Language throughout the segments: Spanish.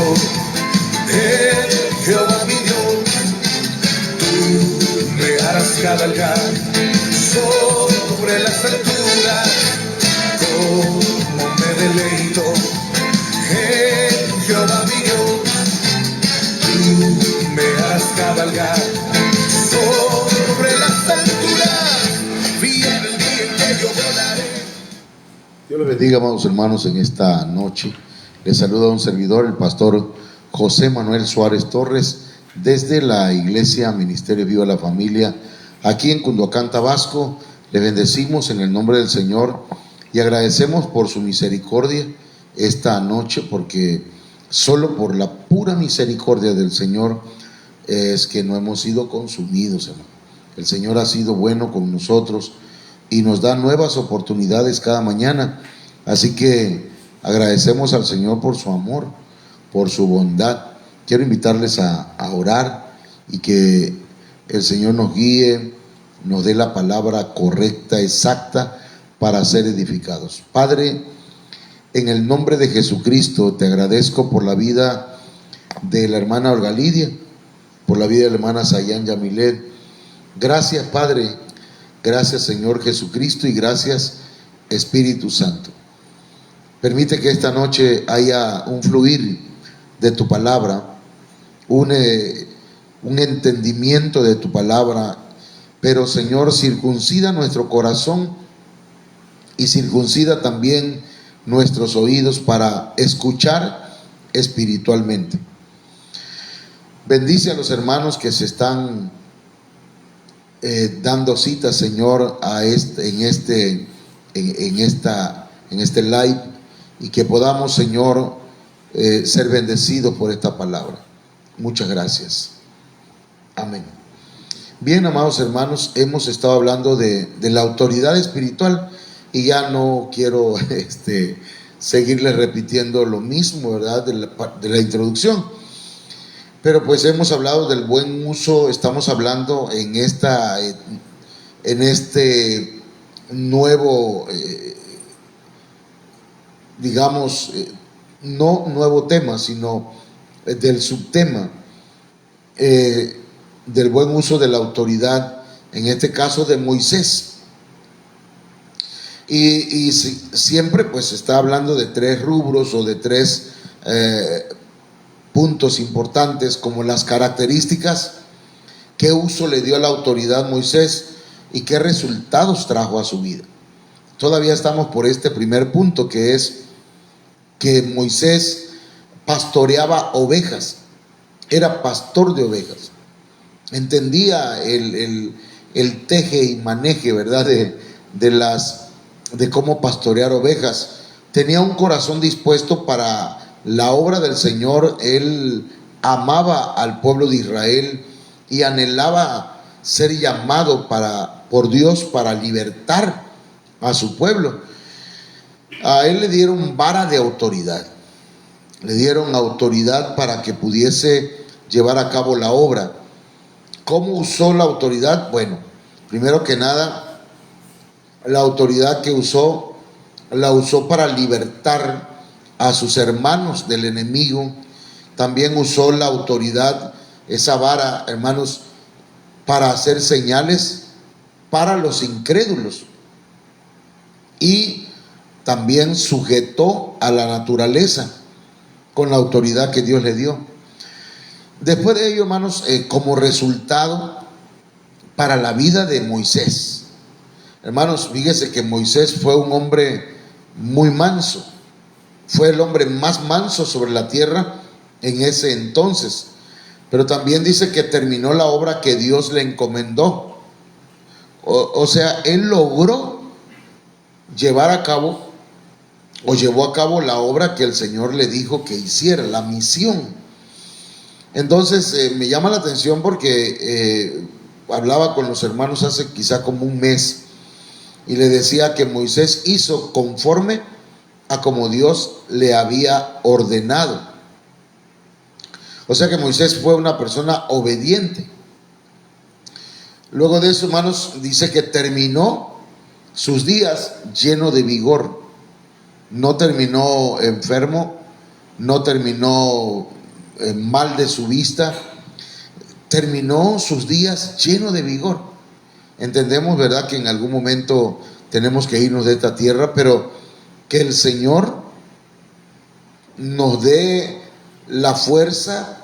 leito, Jehová mi Dios, tú me harás cabalgar sobre las alturas, como me deleito, Jehová mi Dios, tú me harás cabalgar sobre las alturas, viene el día en que yo volaré. Dios les bendiga, amados hermanos, en esta noche. Les saluda un servidor, el pastor José Manuel Suárez Torres, desde la Iglesia Ministerio Viva la Familia, aquí en Cunduacán, Tabasco. Les bendecimos en el nombre del Señor y agradecemos por su misericordia esta noche, porque solo por la pura misericordia del Señor es que no hemos sido consumidos, hermano. El Señor ha sido bueno con nosotros y nos da nuevas oportunidades cada mañana. Así que agradecemos al Señor por su amor, por su bondad. Quiero invitarles a orar y que el Señor nos guíe, nos dé la palabra correcta, exacta, para ser edificados. Padre, en el nombre de Jesucristo te agradezco por la vida de la hermana Olga Lidia, por la vida de la hermana Sayan Yamilet. Gracias, Padre. Gracias, Señor Jesucristo, y gracias, Espíritu Santo. Permite que esta noche haya un fluir de tu palabra, un entendimiento de tu palabra, pero, Señor, circuncida nuestro corazón y circuncida también nuestros oídos para escuchar espiritualmente. Bendice a los hermanos que se están dando cita, Señor, en este live, y que podamos, Señor, ser bendecidos por esta palabra. Muchas gracias. Amén. Bien, amados hermanos, hemos estado hablando de la autoridad espiritual y ya no quiero seguirles repitiendo lo mismo, ¿verdad?, de la introducción. Pero pues hemos hablado del buen uso, estamos hablando en este nuevo, no nuevo tema, sino del subtema del buen uso de la autoridad, en este caso de Moisés. Y siempre pues está hablando de tres rubros o de tres puntos importantes, como las características, qué uso le dio a la autoridad Moisés y qué resultados trajo a su vida. Todavía estamos por este primer punto, que es que Moisés pastoreaba ovejas, era pastor de ovejas, entendía el teje y maneje, ¿verdad?, de cómo pastorear ovejas. Tenía un corazón dispuesto para la obra del Señor. Él amaba al pueblo de Israel y anhelaba ser llamado por Dios para libertar a su pueblo. A él le dieron vara de autoridad, le dieron autoridad para que pudiese llevar a cabo la obra. ¿Cómo usó la autoridad? Bueno, primero que nada, la autoridad que usó, la usó para libertar a sus hermanos del enemigo. También usó la autoridad, esa vara, hermanos, para hacer señales para los incrédulos, y también sujetó a la naturaleza con la autoridad que Dios le dio. Después de ello, hermanos, como resultado para la vida de Moisés, hermanos, fíjese que Moisés fue un hombre muy manso, fue el hombre más manso sobre la tierra en ese entonces, pero también dice que terminó la obra que Dios le encomendó. O sea, él logró llevar a cabo, o llevó a cabo la obra que el Señor le dijo que hiciera, la misión. Entonces me llama la atención porque hablaba con los hermanos hace quizá como un mes, y le decía que Moisés hizo conforme a como Dios le había ordenado. O sea que Moisés fue una persona obediente. Luego de eso, hermanos, dice que terminó sus días lleno de vigor. No terminó enfermo no terminó mal de su vista, terminó sus días lleno de vigor. Entendemos, ¿verdad?, que en algún momento tenemos que irnos de esta tierra, pero que el Señor nos dé la fuerza,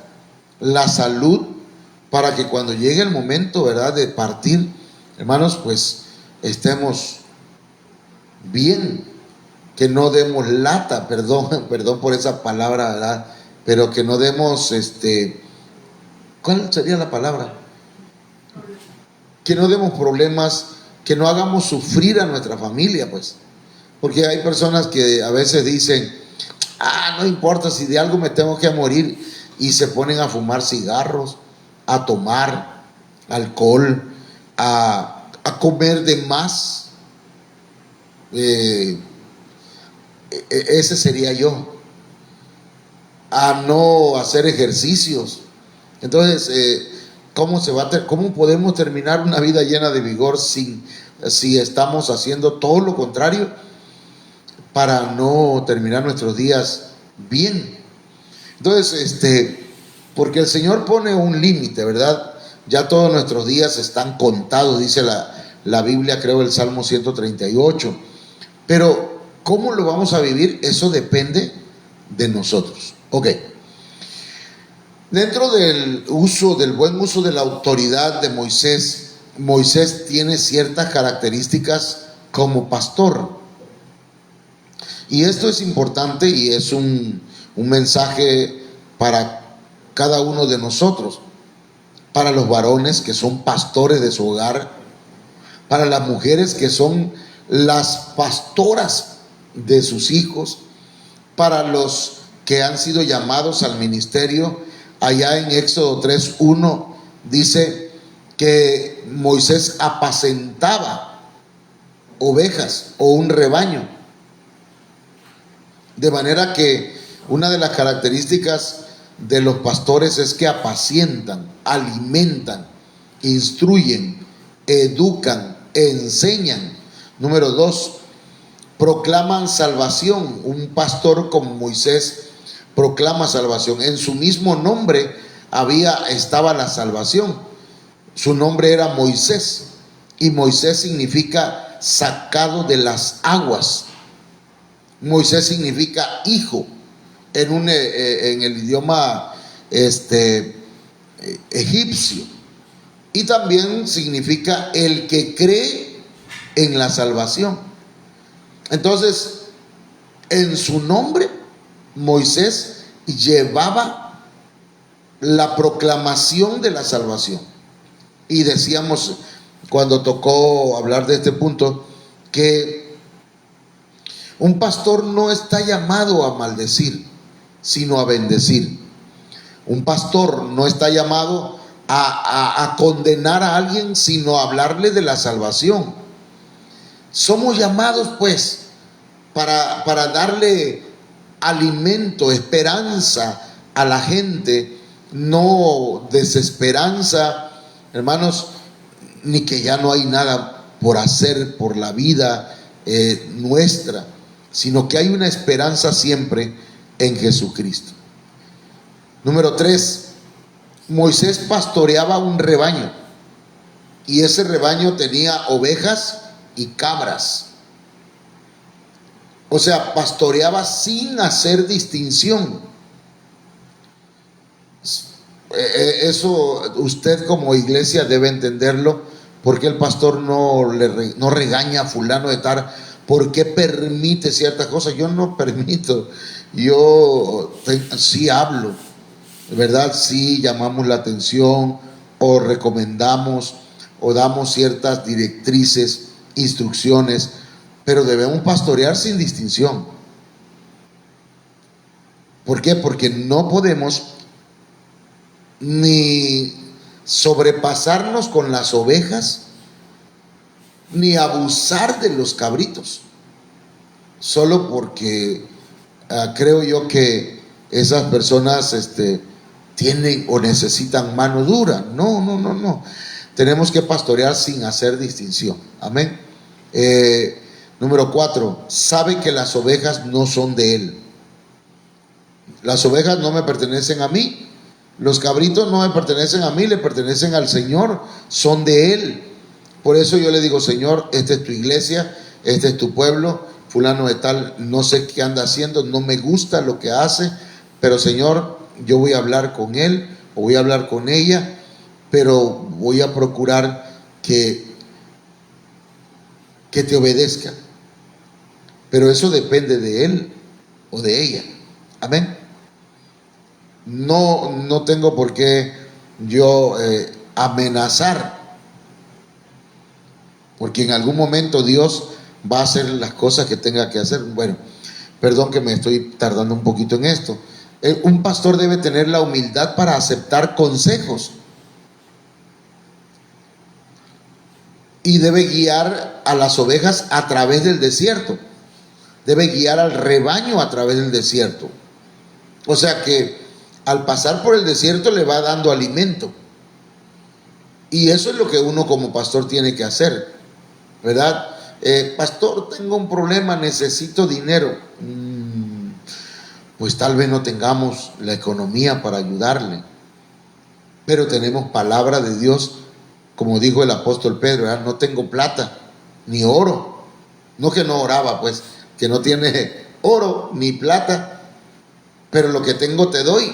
la salud, para que cuando llegue el momento, ¿verdad?, de partir, hermanos, pues estemos bien, que no demos lata, perdón por esa palabra, ¿verdad?, pero que no demos, ¿cuál sería la palabra? Que no demos problemas, que no hagamos sufrir a nuestra familia, pues, porque hay personas que a veces dicen, no importa si de algo me tengo que morir, y se ponen a fumar cigarros, a tomar alcohol, a comer de más. Ese sería yo. A no hacer ejercicios. Entonces, ¿cómo podemos terminar una vida llena de vigor si estamos haciendo todo lo contrario para no terminar nuestros días bien? Entonces, porque el Señor pone un límite, ¿verdad? Ya todos nuestros días están contados, dice la Biblia, creo, el Salmo 138. Pero ¿cómo lo vamos a vivir? Eso depende de nosotros. Ok. Dentro del buen uso de la autoridad de Moisés, Moisés tiene ciertas características como pastor. Y esto es importante y es un mensaje para cada uno de nosotros, para los varones que son pastores de su hogar, para las mujeres que son las pastoras de sus hijos, para los que han sido llamados al ministerio. Allá en Éxodo 3:1 dice que Moisés apacentaba ovejas o un rebaño, de manera que una de las características de los pastores es que apacientan, alimentan, instruyen, educan, enseñan. Número 2, proclaman salvación. Un pastor como Moisés proclama salvación. En su mismo nombre estaba la salvación. Su nombre era Moisés, y Moisés significa sacado de las aguas. Moisés significa hijo en el idioma egipcio, y también significa el que cree en la salvación. Entonces, en su nombre, Moisés llevaba la proclamación de la salvación. Y decíamos, cuando tocó hablar de este punto, que un pastor no está llamado a maldecir, sino a bendecir. Un pastor no está llamado a condenar a alguien, sino a hablarle de la salvación. Somos llamados, pues, para darle alimento, esperanza a la gente, no desesperanza, hermanos, ni que ya no hay nada por hacer por la vida nuestra, sino que hay una esperanza siempre en Jesucristo. Número 3, Moisés pastoreaba un rebaño, y ese rebaño tenía ovejas y cabras. O sea, pastoreaba sin hacer distinción. Eso usted como iglesia debe entenderlo. ¿Por qué el pastor no regaña a fulano de tal? ¿Por qué permite ciertas cosas? Yo no permito. Yo sí hablo, ¿verdad? Sí llamamos la atención, o recomendamos, o damos ciertas directrices, instrucciones, pero debemos pastorear sin distinción. ¿Por qué? Porque no podemos ni sobrepasarnos con las ovejas, ni abusar de los cabritos, solo porque creo yo que esas personas tienen o necesitan mano dura. No. Tenemos que pastorear sin hacer distinción. Amén. Número 4, sabe que las ovejas no son de él. Las ovejas no me pertenecen a mí, los cabritos no me pertenecen a mí, le pertenecen al Señor, son de Él. Por eso yo le digo: Señor, esta es tu iglesia, este es tu pueblo, fulano de tal, no sé qué anda haciendo, no me gusta lo que hace, pero Señor, yo voy a hablar con él o voy a hablar con ella, pero voy a procurar que te obedezcan. Pero eso depende de él o de ella. Amén. No tengo por qué yo amenazar, porque en algún momento Dios va a hacer las cosas que tenga que hacer. Bueno, perdón que me estoy tardando un poquito en esto. Un pastor debe tener la humildad para aceptar consejos y debe guiar a las ovejas a través del desierto. Debe guiar al rebaño a través del desierto. O sea que al pasar por el desierto le va dando alimento. Y eso es lo que uno como pastor tiene que hacer, ¿verdad? Pastor, tengo un problema, necesito dinero. Pues tal vez no tengamos la economía para ayudarle, pero tenemos palabra de Dios, como dijo el apóstol Pedro, ¿verdad? No tengo plata ni oro. No que no oraba, pues, que no tiene oro ni plata, pero lo que tengo te doy.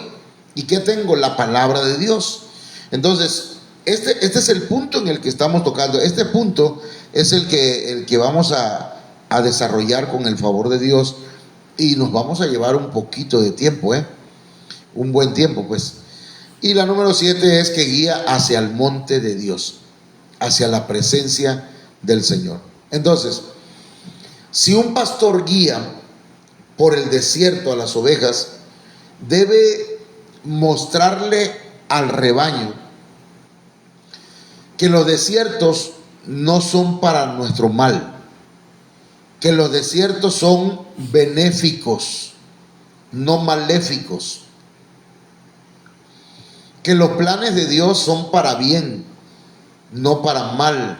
¿Y qué tengo? La palabra de Dios. Entonces, este es el punto en el que estamos tocando. Este punto es el que vamos a desarrollar con el favor de Dios, y nos vamos a llevar un poquito de tiempo, un buen tiempo, pues. Y la número 7 es que guía hacia el monte de Dios, hacia la presencia del Señor. Entonces, si un pastor guía por el desierto a las ovejas, debe mostrarle al rebaño que los desiertos no son para nuestro mal, que los desiertos son benéficos, no maléficos, que los planes de Dios son para bien, no para mal.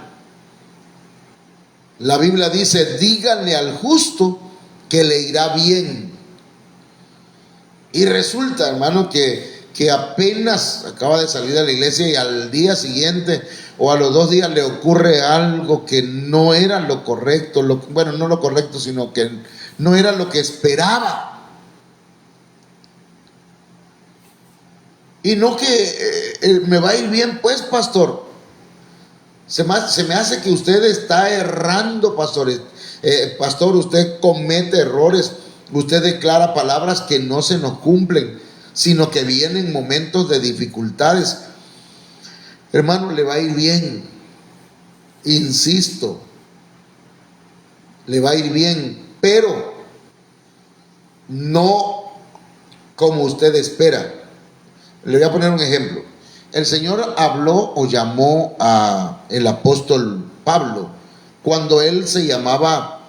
La Biblia dice: díganle al justo que le irá bien. Y resulta, hermano, que apenas acaba de salir de la iglesia y al día siguiente o a los 2 días le ocurre algo que no era lo correcto, bueno, no lo correcto, sino que no era lo que esperaba. Y no que me va a ir bien, pues, pastor. Se me hace que usted está errando, pastor. Pastor, usted comete errores. Usted declara palabras que no se nos cumplen, sino que vienen momentos de dificultades. Hermano, le va a ir bien. Insisto, le va a ir bien, pero no como usted espera. Le voy a poner un ejemplo. El Señor habló o llamó a el apóstol Pablo cuando él se llamaba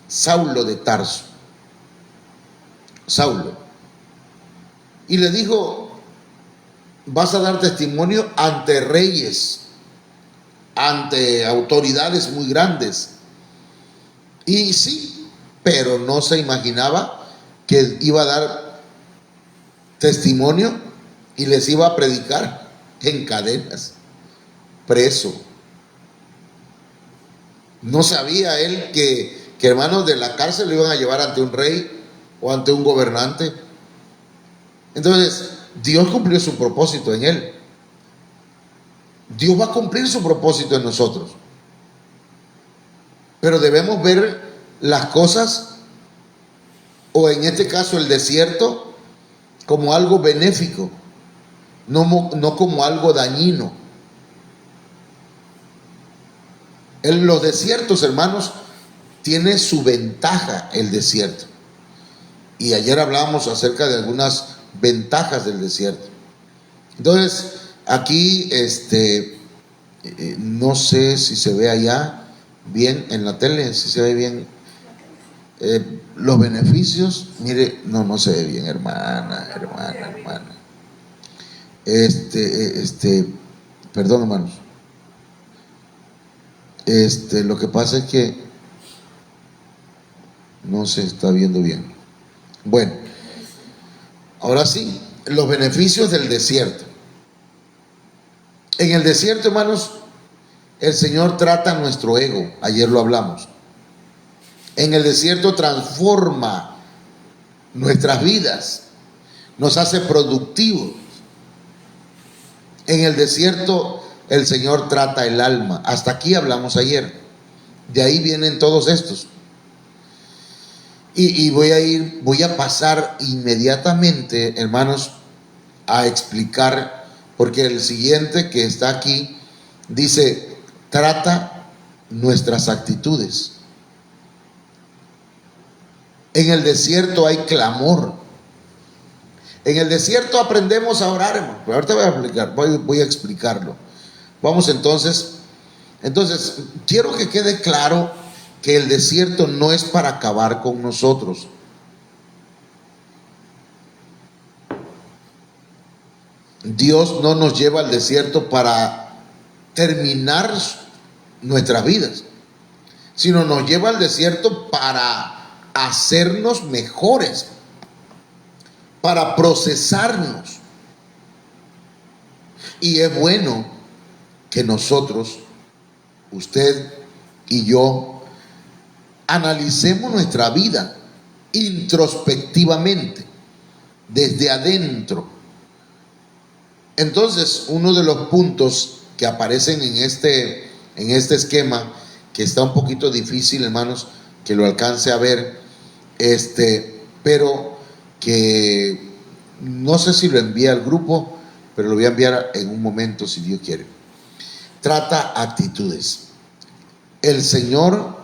Saulo de Tarso. Saulo. Y le dijo: vas a dar testimonio ante reyes, ante autoridades muy grandes. Y sí, pero no se imaginaba que iba a dar testimonio y les iba a predicar en cadenas, preso. No sabía él que hermanos, de la cárcel lo iban a llevar ante un rey o ante un gobernante. Entonces, Dios cumplió su propósito en él. Dios va a cumplir su propósito en nosotros. Pero debemos ver las cosas, o en este caso el desierto, como algo benéfico, no como algo dañino. Los desiertos, hermanos, tiene su ventaja el desierto. Y ayer hablábamos acerca de algunas ventajas del desierto. Entonces, aquí no sé si se ve allá bien en la tele, si se ve bien los beneficios. Mire, no se ve bien, hermana. Perdón, hermanos. Lo que pasa es que no se está viendo bien. Bueno, Ahora sí, los beneficios del desierto. En el desierto, hermanos, el Señor trata nuestro ego. Ayer lo hablamos. En el desierto transforma nuestras vidas, nos hace productivos. En el desierto el Señor trata el alma. Hasta aquí hablamos ayer. De ahí vienen todos estos. Y voy a pasar inmediatamente, hermanos, a explicar, porque el siguiente que está aquí dice, trata nuestras actitudes. En el desierto hay clamor. En el desierto aprendemos a orar, hermano. Pero ahorita voy a explicarlo. Vamos entonces, quiero que quede claro que el desierto no es para acabar con nosotros. Dios no nos lleva al desierto para terminar nuestras vidas, sino nos lleva al desierto para hacernos mejores, para procesarnos. Y es bueno que nosotros, usted y yo, analicemos nuestra vida introspectivamente, desde adentro. Entonces, uno de los puntos que aparecen en este esquema, que está un poquito difícil, hermanos, que lo alcance a ver, pero que no sé si lo envía al grupo, pero lo voy a enviar en un momento si Dios quiere. Trata actitudes. El Señor,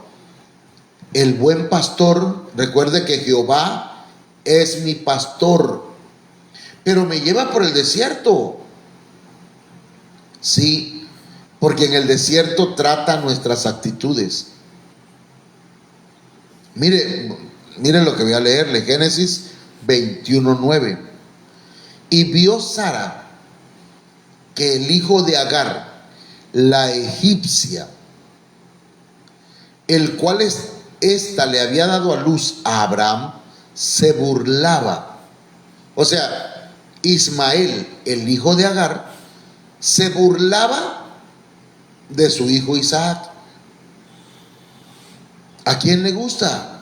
el buen pastor, recuerde que Jehová es mi pastor, pero me lleva por el desierto. Sí, porque en el desierto trata nuestras actitudes. Miren lo que voy a leerle, Génesis 21:9. Y vio Sara que el hijo de Agar, la egipcia, el cual ésta le había dado a luz a Abraham, se burlaba. O sea, Ismael, el hijo de Agar, se burlaba de su hijo Isaac. ¿A quién le gusta?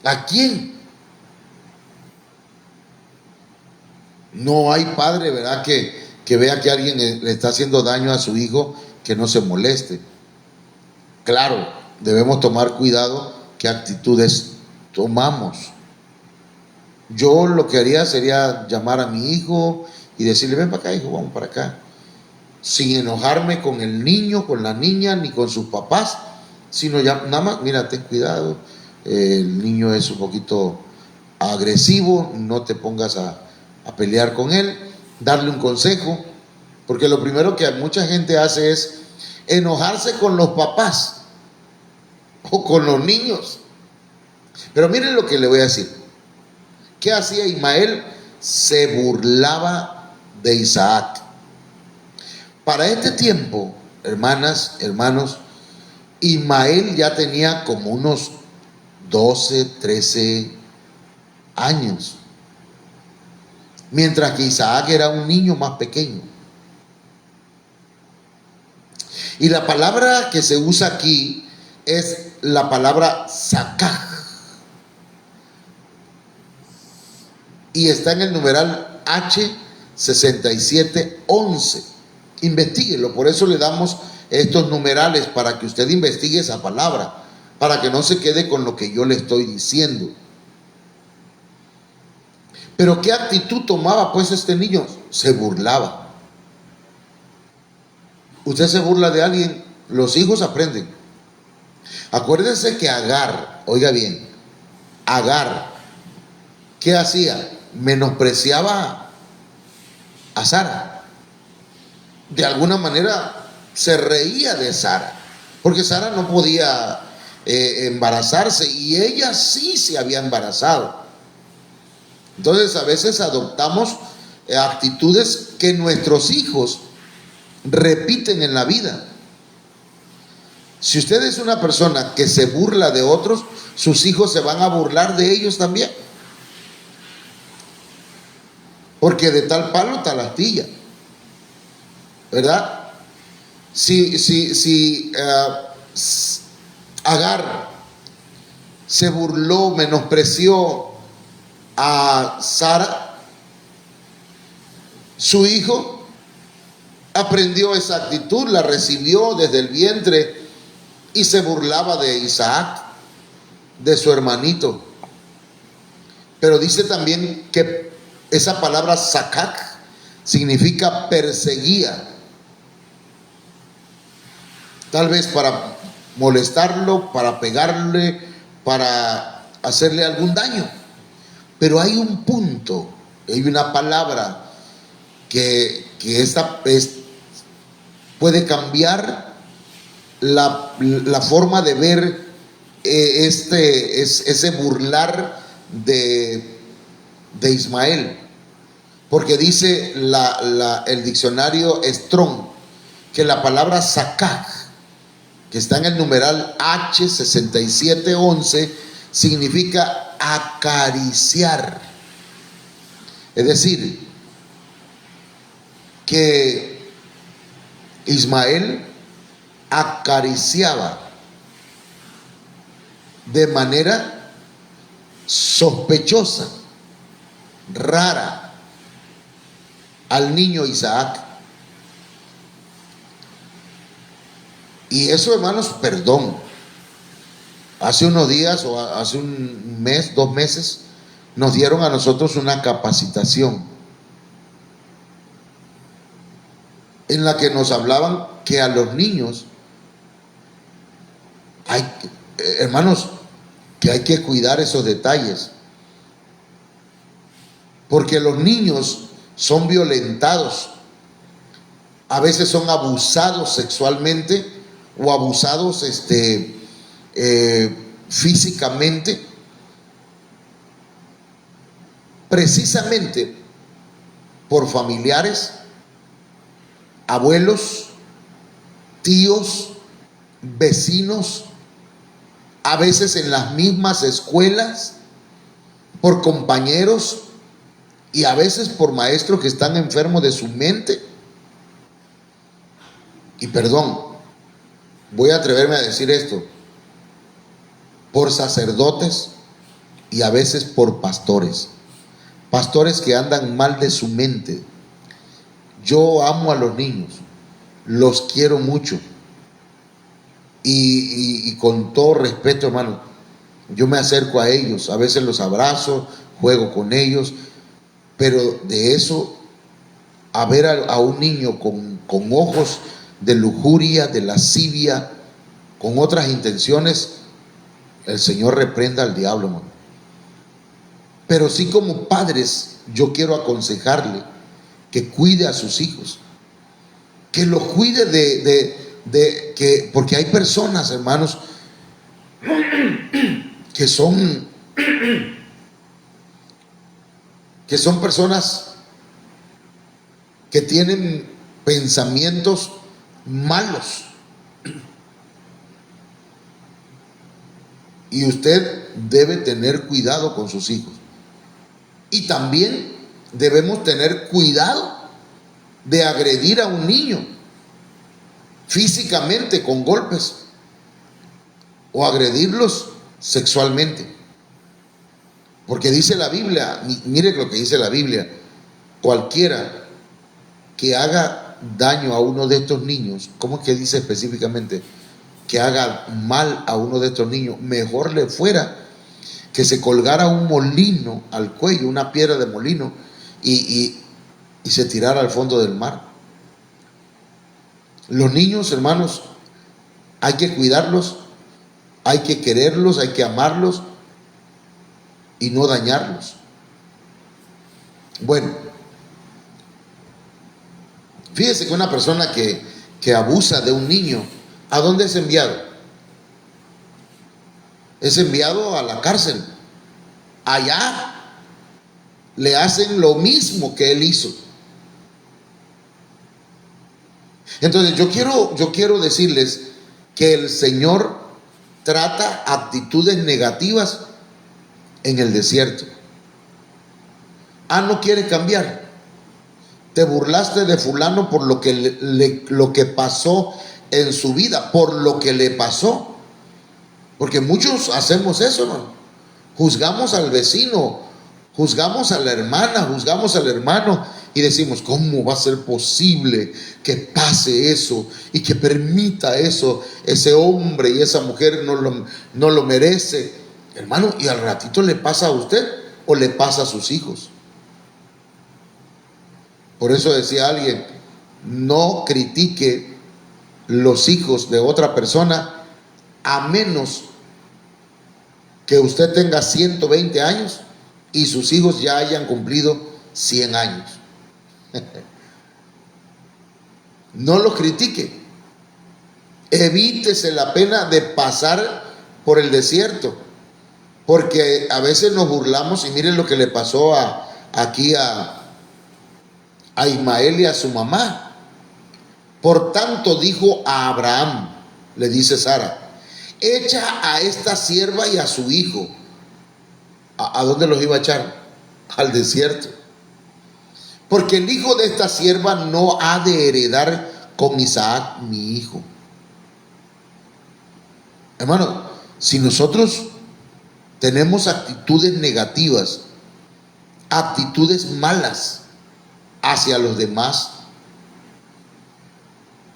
¿A quién? No hay padre, ¿verdad?, que vea que alguien le está haciendo daño a su hijo, que no se moleste. Claro, debemos tomar cuidado qué actitudes tomamos. Yo lo que haría sería llamar a mi hijo y decirle, ven para acá, hijo, vamos para acá, sin enojarme con el niño, con la niña, ni con sus papás, sino ya nada más, mira, ten cuidado, el niño es un poquito agresivo, no te pongas a pelear con él, darle un consejo, porque lo primero que mucha gente hace es enojarse con los papás o con los niños. Pero miren lo que le voy a decir. ¿Qué hacía Ismael? Se burlaba de Isaac. Para este tiempo, hermanas, hermanos, Ismael ya tenía como unos 12, 13 años, mientras que Isaac era un niño más pequeño. Y la palabra que se usa aquí es la palabra sakaj, y está en el numeral H6711. Investíguelo, por eso le damos estos numerales, para que usted investigue esa palabra, para que no se quede con lo que yo le estoy diciendo. Pero ¿qué actitud tomaba pues este niño? Se burlaba. Usted se burla de alguien, los hijos aprenden. Acuérdense que Agar, oiga bien, Agar, ¿qué hacía? Menospreciaba a Sara. De alguna manera se reía de Sara, porque Sara no podía embarazarse, y ella sí se había embarazado. Entonces a veces adoptamos actitudes que nuestros hijos repiten en la vida. Si usted es una persona que se burla de otros, sus hijos se van a burlar de ellos también. porque de tal palo tal astilla, ¿verdad? Si Agar se burló, menospreció a Sara, su hijo aprendió esa actitud, la recibió desde el vientre y se burlaba de Isaac, de su hermanito. Pero dice también que esa palabra sakak significa perseguía, tal vez para molestarlo, para pegarle, para hacerle algún daño. Pero hay un punto, hay una palabra que puede cambiar la forma de ver ese burlar de Ismael. Porque dice el diccionario Strong que la palabra sakak, que está en el numeral H6711, significa acariciar. Es decir, que Ismael acariciaba de manera sospechosa, rara, al niño Isaac. Y eso, hermanos, perdón. Hace unos días o hace un mes, 2 meses, nos dieron a nosotros una capacitación en la que nos hablaban que a los niños hermanos, que hay que cuidar esos detalles, porque los niños son violentados, a veces son abusados sexualmente o abusados físicamente, precisamente por familiares, abuelos, tíos, vecinos, a veces en las mismas escuelas, por compañeros y a veces por maestros que están enfermos de su mente. Y perdón, voy a atreverme a decir esto, por sacerdotes y a veces por pastores que andan mal de su mente. Yo amo a los niños, los quiero mucho y con todo respeto, hermano, yo me acerco a ellos, a veces los abrazo, juego con ellos, pero de eso a ver a un niño con ojos de lujuria, de lascivia, con otras intenciones, el Señor reprenda al diablo, hermano. Pero sí, como padres, yo quiero aconsejarle que cuide a sus hijos, que los cuide porque hay personas, hermanos, que son personas que tienen pensamientos malos. Y usted debe tener cuidado con sus hijos. Y también debemos tener cuidado de agredir a un niño físicamente con golpes o agredirlos sexualmente. Porque dice la Biblia, mire lo que dice la Biblia, cualquiera que haga daño a uno de estos niños, ¿cómo es que dice específicamente? Que haga mal a uno de estos niños, mejor le fuera que se colgara un molino al cuello, una piedra de molino, y se tirara al fondo del mar. Los niños, hermanos, hay que cuidarlos, hay que quererlos, hay que amarlos y no dañarlos. Bueno, fíjese que una persona que abusa de un niño, ¿a dónde es enviado? Es enviado a la cárcel. Allá le hacen lo mismo que él hizo. Entonces yo quiero decirles que el Señor trata actitudes negativas en el desierto. ¿No quiere cambiar? Te burlaste de fulano por lo que, lo que pasó en su vida, por lo que le pasó. Porque muchos hacemos eso, ¿no? Juzgamos al vecino, juzgamos a la hermana, juzgamos al hermano y decimos, ¿cómo va a ser posible que pase eso y que permita eso? Ese hombre y esa mujer no lo merece. Hermano, y al ratito le pasa a usted o le pasa a sus hijos. Por eso decía alguien, no critique los hijos de otra persona a menos que usted tenga 120 años y sus hijos ya hayan cumplido 100 años. No los critique. Evítese la pena de pasar por el desierto, porque a veces nos burlamos y miren lo que le pasó aquí a Ismael y a su mamá. Por tanto dijo a Abraham, le dice Sara, echa a esta sierva y a su hijo. ¿A dónde los iba a echar? Al desierto. Porque el hijo de esta sierva no ha de heredar con Isaac mi hijo. Hermano, si nosotros tenemos actitudes negativas, actitudes malas hacia los demás,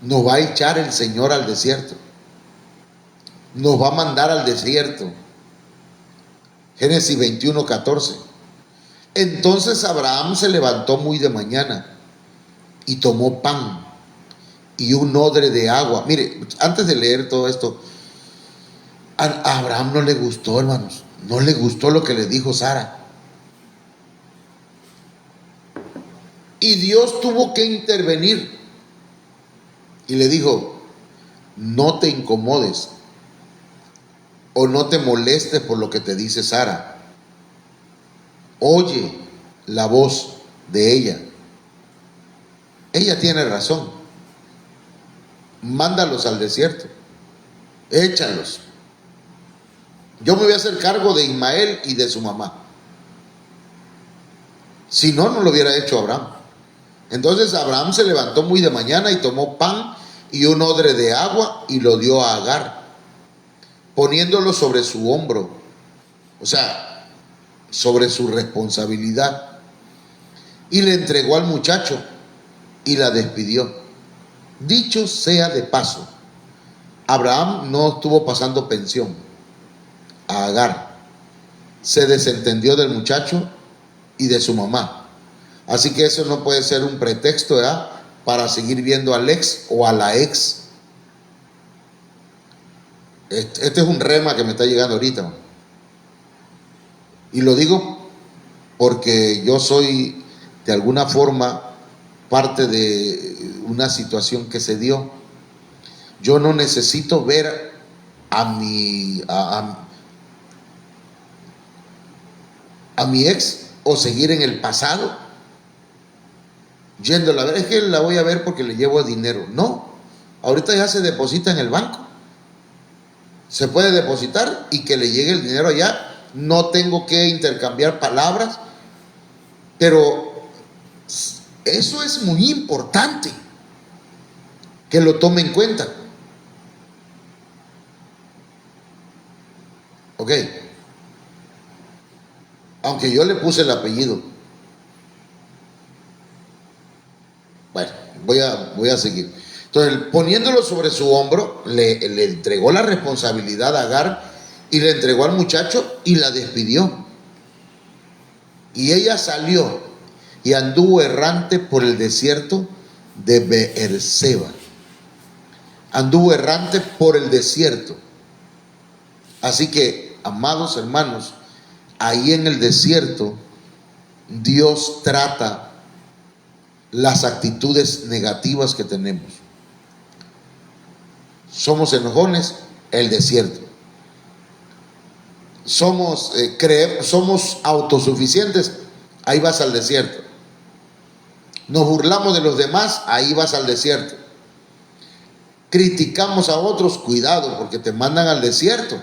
nos va a echar el Señor al desierto. Nos va a mandar al desierto. Génesis 21:14. Entonces Abraham se levantó muy de mañana y tomó pan y un odre de agua. Mire, antes de leer todo esto, a Abraham no le gustó, hermanos. No le gustó lo que le dijo Sara. Y Dios tuvo que intervenir. Y le dijo, no te incomodes o no te molestes por lo que te dice Sara. Oye la voz de ella. Ella tiene razón. Mándalos al desierto. Échalos. Yo me voy a hacer cargo de Ismael y de su mamá. Si no, no lo hubiera hecho Abraham. Entonces Abraham se levantó muy de mañana y tomó pan y un odre de agua y lo dio a Agar, poniéndolo sobre su hombro, o sea, sobre su responsabilidad, y le entregó al muchacho y la despidió. Dicho sea de paso, Abraham no estuvo pasando pensión a Agar. Se desentendió del muchacho y de su mamá. Así que eso no puede ser un pretexto, ¿verdad?, para seguir viendo al ex o a la ex. Este es un rema que me está llegando ahorita. Y lo digo porque yo soy de alguna forma parte de una situación que se dio. Yo no necesito ver a mi ex o seguir en el pasado yéndola a ver. Es que la voy a ver porque le llevo dinero. No, ahorita ya se deposita en el banco. Se puede depositar y que le llegue el dinero allá. No tengo que intercambiar palabras. Pero eso es muy importante que lo tome en cuenta. Ok. Aunque yo le puse el apellido. Bueno, voy a seguir. Entonces, poniéndolo sobre su hombro, le entregó la responsabilidad a Agar y le entregó al muchacho y la despidió. Y ella salió y anduvo errante por el desierto de Beerseba. Anduvo errante por el desierto. Así que, amados hermanos, ahí en el desierto, Dios trata las actitudes negativas que tenemos. Somos enojones, el desierto. Somos autosuficientes, ahí vas al desierto. Nos burlamos de los demás, ahí vas al desierto. Criticamos a otros, cuidado, porque te mandan al desierto.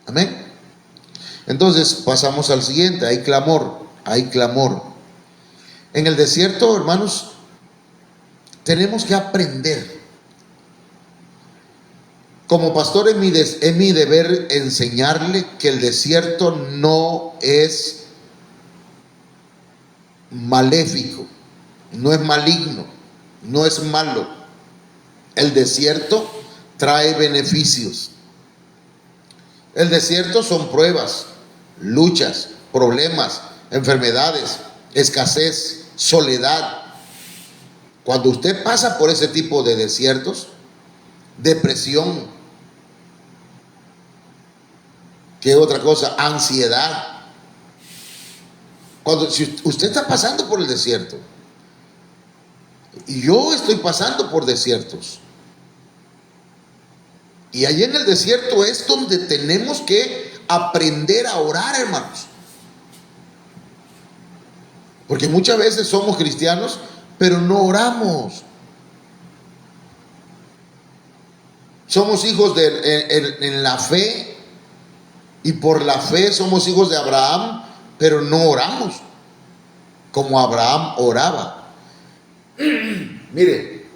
Amén. Entonces pasamos al siguiente, hay clamor, hay clamor. En el desierto, hermanos, tenemos que aprender. Como pastor es mi deber enseñarle que el desierto no es maléfico, no es maligno, no es malo. El desierto trae beneficios. El desierto son pruebas, luchas, problemas, enfermedades, escasez, soledad. Cuando usted pasa por ese tipo de desiertos, depresión, ¿qué otra cosa? Ansiedad. Si usted está pasando por el desierto, y yo estoy pasando por desiertos, y allí en el desierto es donde tenemos que aprender a orar, hermanos. Porque muchas veces somos cristianos, pero no oramos. Somos hijos en la fe, y por la fe somos hijos de Abraham, pero no oramos como Abraham oraba. Mire,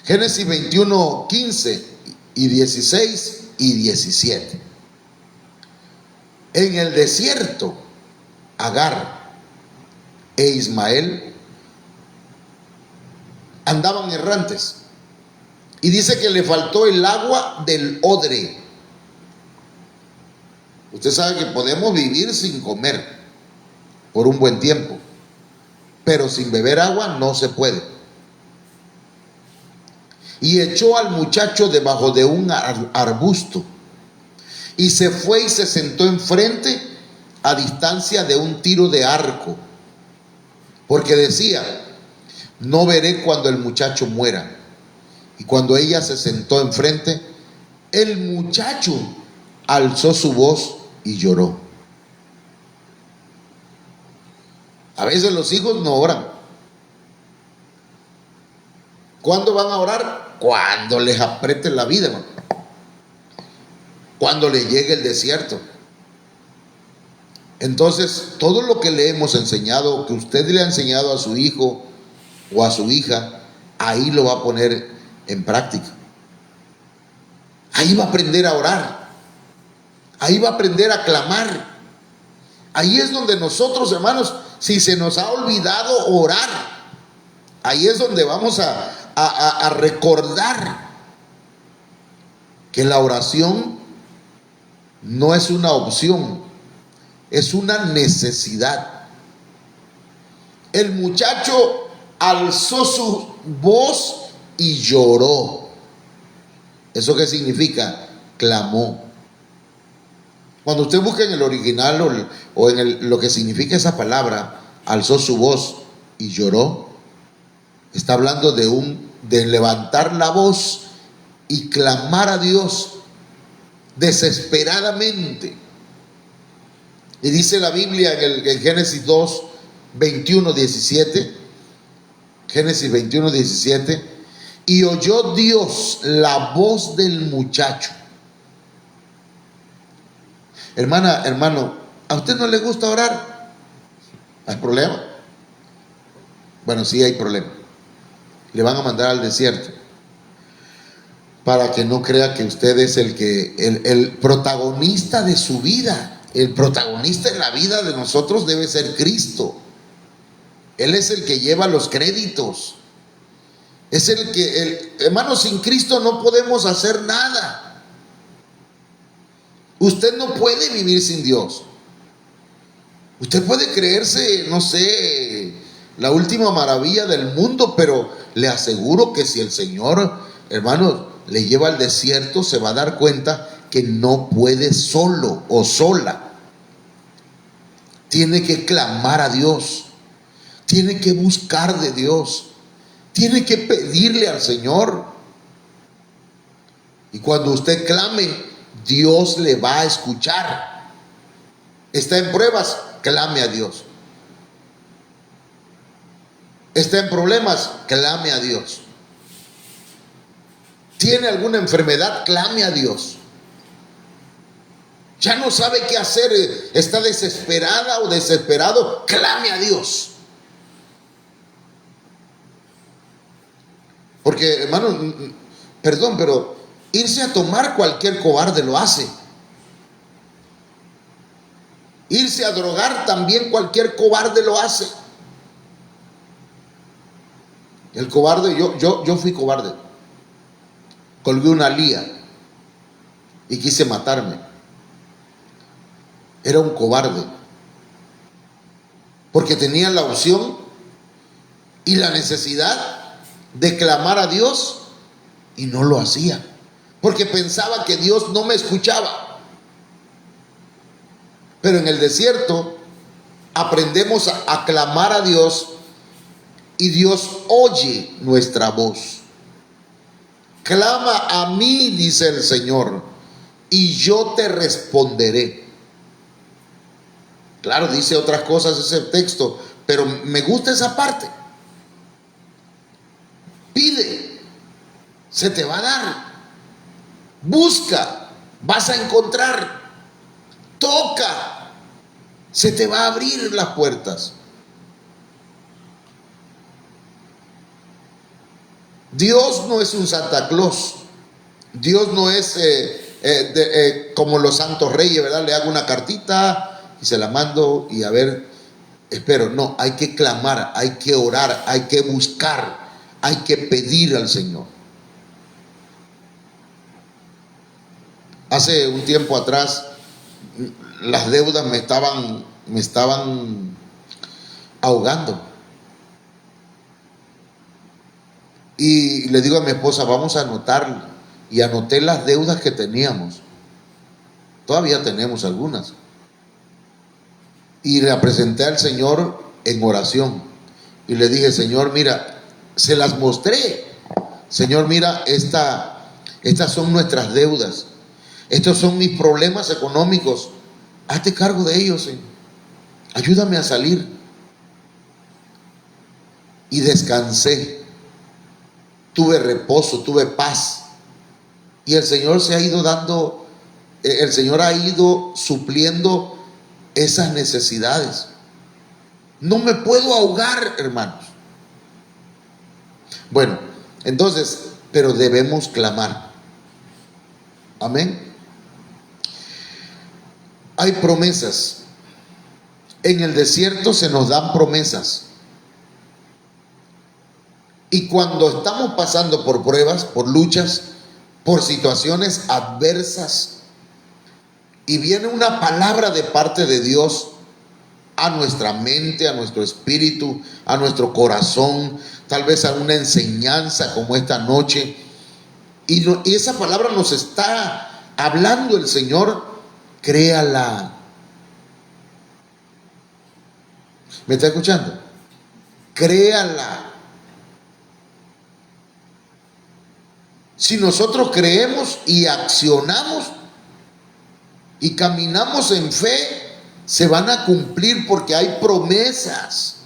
Génesis 21, 15 y 16 y 17. En el desierto, Agar e Ismael andaban errantes, y dice que le faltó el agua del odre. Usted sabe que podemos vivir sin comer por un buen tiempo, pero sin beber agua no se puede. Y echó al muchacho debajo de un arbusto, y se fue y se sentó enfrente, a distancia de un tiro de arco, porque decía: no veré cuando el muchacho muera. Y cuando ella se sentó enfrente, el muchacho alzó su voz y lloró. A veces los hijos no oran. ¿Cuándo van a orar? Cuando les apriete la vida, hermano. Cuando les llegue el desierto. Entonces, todo lo que le hemos enseñado, que usted le ha enseñado a su hijo o a su hija, ahí lo va a poner en práctica. Ahí va a aprender a orar. Ahí va a aprender a clamar. Ahí es donde nosotros, hermanos, si se nos ha olvidado orar, ahí es donde vamos a recordar que la oración no es una opción, es una necesidad. El muchacho alzó su voz y lloró. ¿Eso qué significa? Clamó. Cuando usted busca en el original o en lo que significa esa palabra, alzó su voz y lloró, está hablando de levantar la voz y clamar a Dios desesperadamente. Y dice la Biblia en Génesis 2, 21, 17, Génesis 21, 17, y oyó Dios la voz del muchacho. Hermana, hermano, ¿a usted no le gusta orar? ¿Hay problema? Bueno, sí hay problema. Le van a mandar al desierto para que no crea que usted es el protagonista de su vida. El protagonista en la vida de nosotros debe ser Cristo. Él es el que lleva los créditos. Es hermano, sin Cristo no podemos hacer nada. Usted no puede vivir sin Dios. Usted puede creerse, no sé, la última maravilla del mundo, pero le aseguro que si el Señor, hermano, le lleva al desierto, se va a dar cuenta que no puede solo o sola. Tiene que clamar a Dios. Tiene que buscar de Dios. Tiene que pedirle al Señor. Y cuando usted clame, Dios le va a escuchar. Está en pruebas, clame a Dios. Está en problemas, clame a Dios. ¿Tiene alguna enfermedad? Clame a Dios. Ya no sabe qué hacer, está desesperada o desesperado, clame a Dios. Porque, hermano, perdón, pero irse a tomar cualquier cobarde lo hace. Irse a drogar también cualquier cobarde lo hace. El cobarde, yo fui cobarde. Colgué una lía y quise matarme. Era un cobarde. Porque tenía la opción y la necesidad de clamar a Dios y no lo hacía. Porque pensaba que Dios no me escuchaba. Pero en el desierto aprendemos a clamar a Dios y Dios oye nuestra voz. Clama a mí, dice el Señor, y yo te responderé. Claro, dice otras cosas ese texto, pero me gusta esa parte. Pide, se te va a dar. Busca, vas a encontrar. Toca, se te va a abrir las puertas. Dios no es un Santa Claus. Dios no es como los santos reyes, ¿verdad? Le hago una cartita y se la mando y a ver, espero. No, hay que clamar, hay que orar, hay que buscar, hay que pedir al Señor. Hace un tiempo atrás, las deudas me estaban ahogando. Y le digo a mi esposa, vamos a anotar. Y anoté las deudas que teníamos. Todavía tenemos algunas. Y le presenté al Señor en oración. Y le dije, Señor, mira, se las mostré. Señor, mira, estas son nuestras deudas. Estos son mis problemas económicos. Hazte cargo de ellos, Señor. Ayúdame a salir. Y descansé. Tuve reposo, tuve paz. Y el Señor se ha ido dando, el Señor ha ido supliendo esas necesidades. No me puedo ahogar, hermanos. Bueno, entonces, pero debemos clamar. Amén. Hay promesas. En el desierto se nos dan promesas. Y cuando estamos pasando por pruebas, por luchas, por situaciones adversas, y viene una palabra de parte de Dios a nuestra mente, a nuestro espíritu, a nuestro corazón, tal vez a una enseñanza como esta noche, y esa palabra nos está hablando el Señor, créala. ¿Me está escuchando? Créala. Si nosotros creemos y accionamos y caminamos en fe, se van a cumplir porque hay promesas.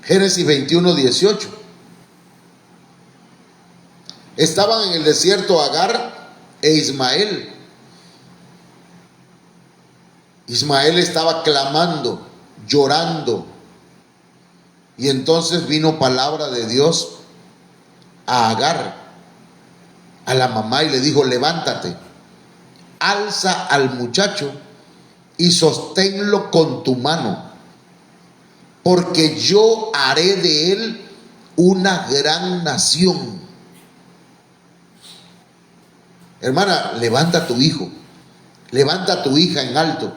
Génesis 21:18. Estaban en el desierto Agar e Ismael. Ismael estaba clamando, llorando. Y entonces vino palabra de Dios a Agar, a la mamá, y le dijo, levántate, alza al muchacho y sosténlo con tu mano, porque yo haré de él una gran nación. Hermana, levanta a tu hijo, levanta a tu hija en alto,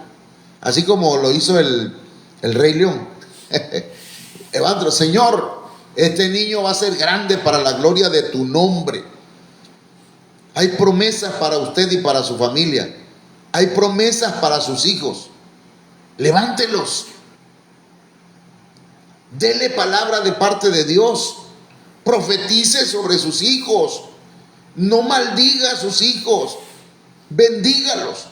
así como lo hizo el Rey León. Evandro, Señor, este niño va a ser grande para la gloria de tu nombre. Hay promesas para usted y para su familia. Hay promesas para sus hijos. Levántelos. Dele palabra de parte de Dios. Profetice sobre sus hijos. No maldiga a sus hijos. Bendígalos.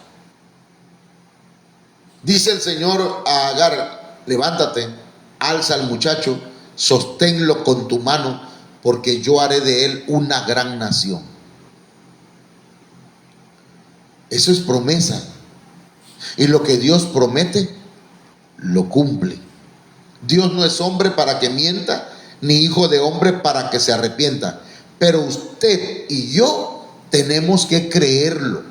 Dice el Señor a Agar, levántate, alza al muchacho, sosténlo con tu mano, porque yo haré de él una gran nación. Eso es promesa. Y lo que Dios promete, lo cumple. Dios no es hombre para que mienta, ni hijo de hombre para que se arrepienta. Pero usted y yo tenemos que creerlo.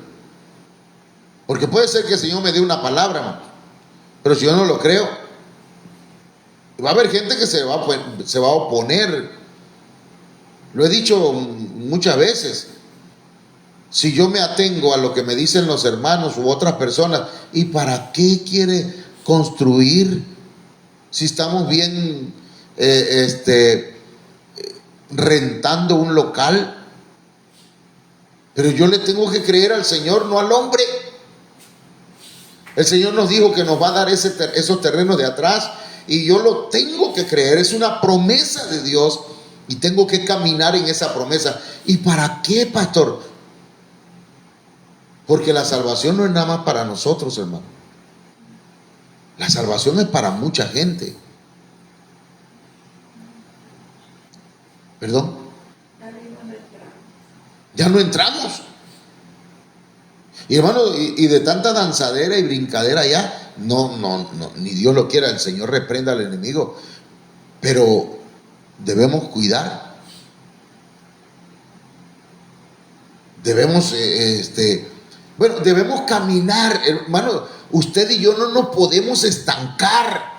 Porque puede ser que el Señor me dé una palabra, hermano, pero si yo no lo creo, va a haber gente que se va a oponer. Lo he dicho muchas veces. Si yo me atengo a lo que me dicen los hermanos u otras personas, ¿y para qué quiere construir si estamos bien rentando un local? Pero yo le tengo que creer al Señor, no al hombre. El Señor nos dijo que nos va a dar esos terrenos de atrás, y yo lo tengo que creer. Es una promesa de Dios y tengo que caminar en esa promesa. ¿Y para qué, pastor? Porque la salvación no es nada más para nosotros, hermano. La salvación es para mucha gente. ¿Perdón? Ya no entramos. Y hermano, y de tanta danzadera y brincadera ya, no, ni Dios lo quiera, el Señor reprenda al enemigo, pero debemos cuidar. Debemos, debemos caminar, hermano. Usted y yo no nos podemos estancar.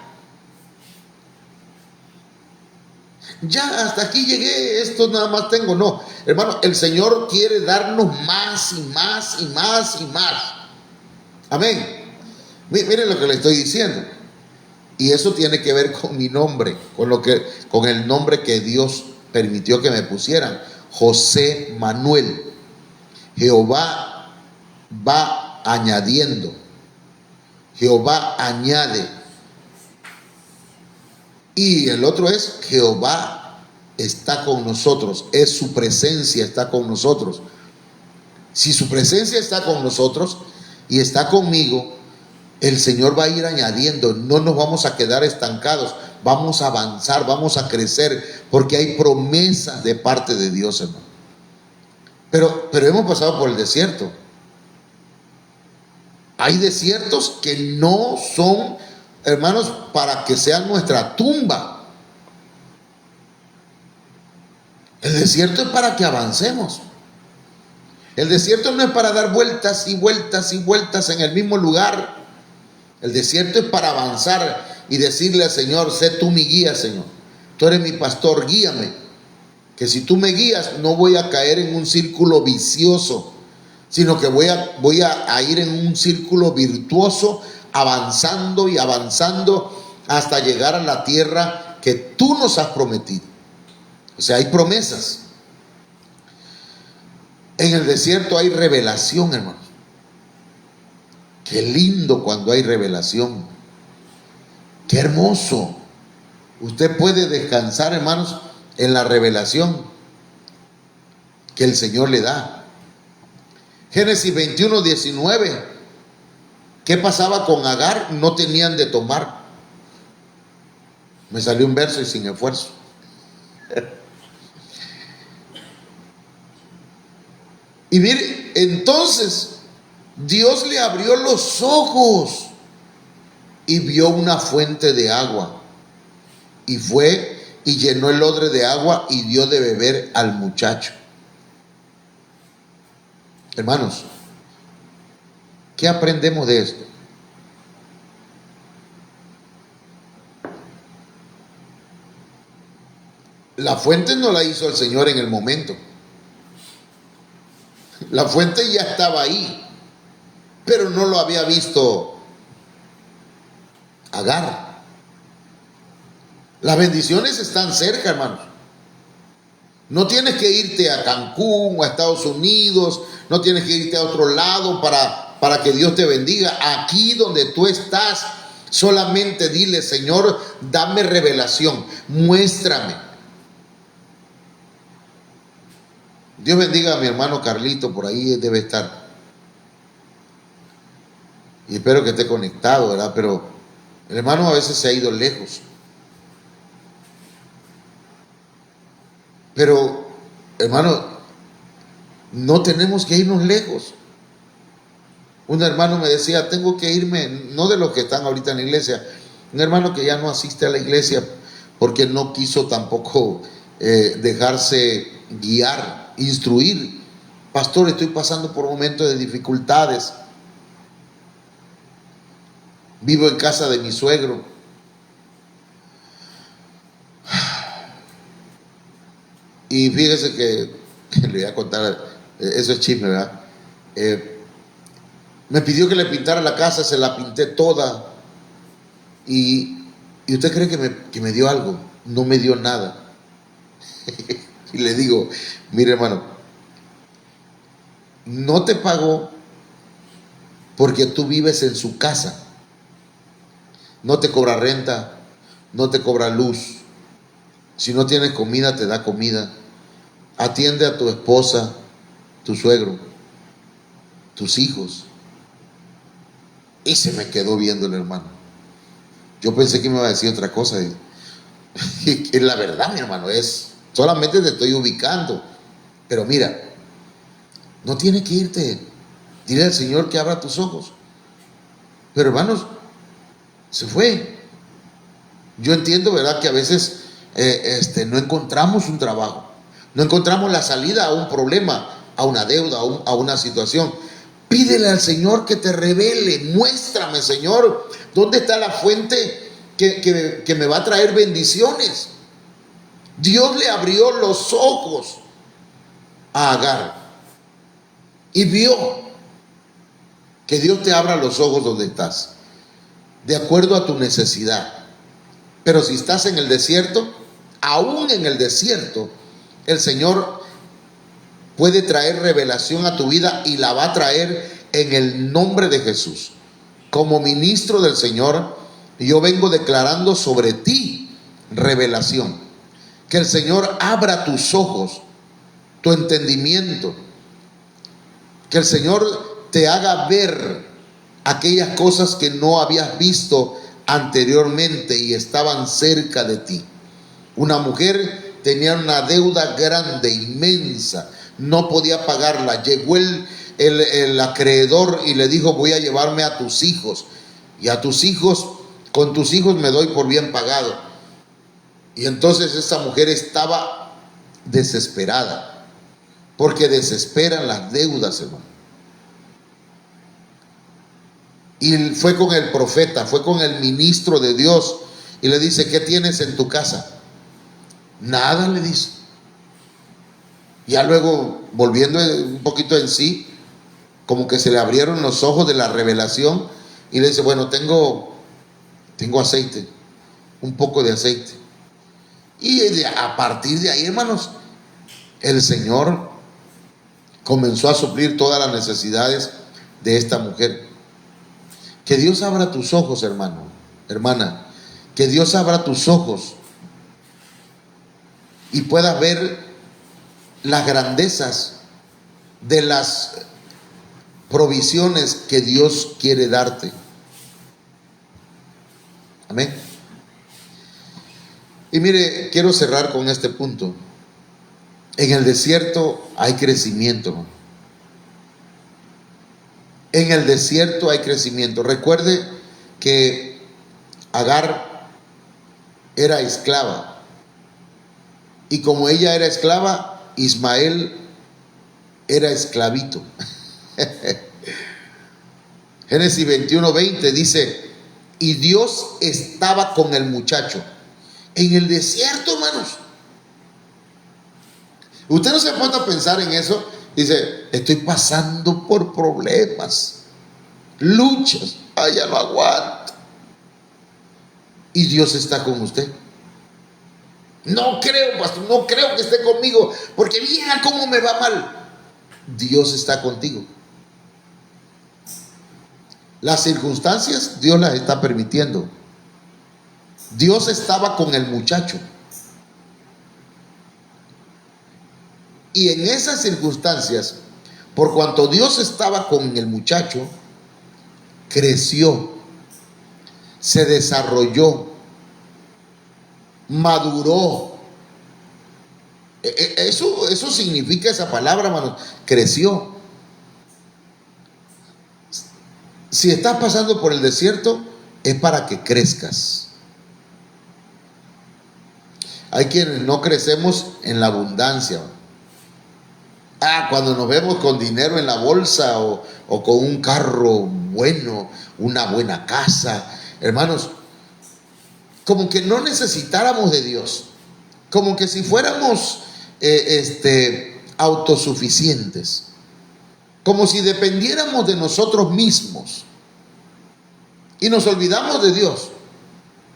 Ya hasta aquí llegué, esto nada más tengo. No, hermano, el Señor quiere darnos más y más y más y más. Amén. Miren lo que le estoy diciendo. Y eso tiene que ver con mi nombre, con el nombre que Dios permitió que me pusieran: José Manuel. Jehová va añadiendo. Jehová añade. Y el otro es: Jehová está con nosotros. Es su presencia está con nosotros. Si su presencia está con nosotros y está conmigo, el Señor va a ir añadiendo. No nos vamos a quedar estancados. Vamos a avanzar, vamos a crecer, porque hay promesas de parte de Dios, hermano. Pero hemos pasado por el desierto. Hay desiertos que no son, hermanos, para que sean nuestra tumba. El desierto es para que avancemos. El desierto no es para dar vueltas y vueltas y vueltas en el mismo lugar. El desierto es para avanzar y decirle al Señor: sé tú mi guía, Señor. Tú eres mi pastor, guíame. Que si tú me guías, no voy a caer en un círculo vicioso, sino que voy a ir en un círculo virtuoso, avanzando y avanzando hasta llegar a la tierra que tú nos has prometido. O sea, hay promesas. En el desierto hay revelación, hermano. Qué lindo cuando hay revelación. Qué hermoso. Usted puede descansar, hermanos, en la revelación que el Señor le da. Génesis 21, 19. ¿Qué pasaba con Agar? No tenían de tomar. Me salió un verso y sin esfuerzo. Y mire, entonces Dios le abrió los ojos y vio una fuente de agua, y fue y llenó el odre de agua y dio de beber al muchacho. Hermanos, ¿qué aprendemos de esto? La fuente no la hizo el Señor en el momento. La fuente ya estaba ahí, pero no lo había visto Agar. Las bendiciones están cerca, hermanos. No tienes que irte a Cancún o a Estados Unidos, no tienes que irte a otro lado para que Dios te bendiga. Aquí donde tú estás, solamente dile: Señor, dame revelación, muéstrame. Dios bendiga a mi hermano Carlito, por ahí debe estar. Y espero que esté conectado, ¿verdad? Pero el hermano a veces se ha ido lejos. Pero, hermano, no tenemos que irnos lejos. Un hermano me decía: tengo que irme, no de los que están ahorita en la iglesia, Un hermano que ya no asiste a la iglesia porque no quiso tampoco dejarse guiar, instruir. Pastor, estoy pasando por momentos de dificultades. Vivo en casa de mi suegro. Y fíjese que le voy a contar, eso es chisme, ¿verdad? Me pidió que le pintara la casa, se la pinté toda. ¿Y usted cree que me dio algo? No me dio nada. Y le digo, mire hermano, no te pagó porque tú vives en su casa. No te cobra renta, no te cobra luz. Si no tienes comida, te da comida. Atiende a tu esposa, tu suegro, tus hijos. Y se me quedó viendo el hermano. Yo pensé que me iba a decir otra cosa. Y la verdad, mi hermano, solamente te estoy ubicando. Pero mira, no tienes que irte. Dile al Señor que abra tus ojos. Pero hermanos, se fue. Yo entiendo, ¿verdad?, que a veces no encontramos un trabajo. No encontramos la salida a un problema, a una deuda, a una situación. Pídele al Señor que te revele. Muéstrame, Señor, dónde está la fuente que me va a traer bendiciones. Dios le abrió los ojos a Agar y vio que Dios te abra los ojos donde estás, de acuerdo a tu necesidad. Pero si estás en el desierto, aún en el desierto, el Señor puede traer revelación a tu vida y la va a traer en el nombre de Jesús. Como ministro del Señor, yo vengo declarando sobre ti revelación. Que el Señor abra tus ojos, tu entendimiento. Que el Señor te haga ver aquellas cosas que no habías visto anteriormente y estaban cerca de ti. Una mujer tenía una deuda grande, inmensa, no podía pagarla. Llegó el acreedor y le dijo: voy a llevarme a tus hijos, y a tus hijos, con tus hijos me doy por bien pagado. Y entonces esa mujer estaba desesperada, porque desesperan las deudas, hermano. Y fue con el profeta, fue con el ministro de Dios, y le dice: ¿qué tienes en tu casa? Nada, le dice. Ya luego, volviendo un poquito en sí, como que se le abrieron los ojos de la revelación, y le dice: bueno, tengo aceite, un poco de aceite. Y a partir de ahí, hermanos, el Señor comenzó a suplir todas las necesidades de esta mujer. Que Dios abra tus ojos, hermano, hermana. Que Dios abra tus ojos y puedas ver las grandezas de las provisiones que Dios quiere darte. Amén. Y mire, quiero cerrar con este punto. En el desierto hay crecimiento, hermano. En el desierto hay crecimiento. Recuerde que Agar era esclava. Y como ella era esclava, Ismael era esclavito. Génesis 21:20 dice: y Dios estaba con el muchacho en el desierto, hermanos. Usted no se pone a pensar en eso. Dice: estoy pasando por problemas, luchas, ya no aguanto. Y Dios está con usted. No creo, pastor, no creo que esté conmigo, porque mira cómo me va mal. Dios está contigo. Las circunstancias Dios las está permitiendo. Dios estaba con el muchacho. Y en esas circunstancias, por cuanto Dios estaba con el muchacho, creció, se desarrolló, maduró. Eso significa esa palabra, hermano, creció. Si estás pasando por el desierto, es para que crezcas. Hay quienes no crecemos en la abundancia. Cuando nos vemos con dinero en la bolsa o con un carro bueno, una buena casa, hermanos, como que no necesitáramos de Dios, como que si fuéramos autosuficientes, como si dependiéramos de nosotros mismos y nos olvidamos de Dios.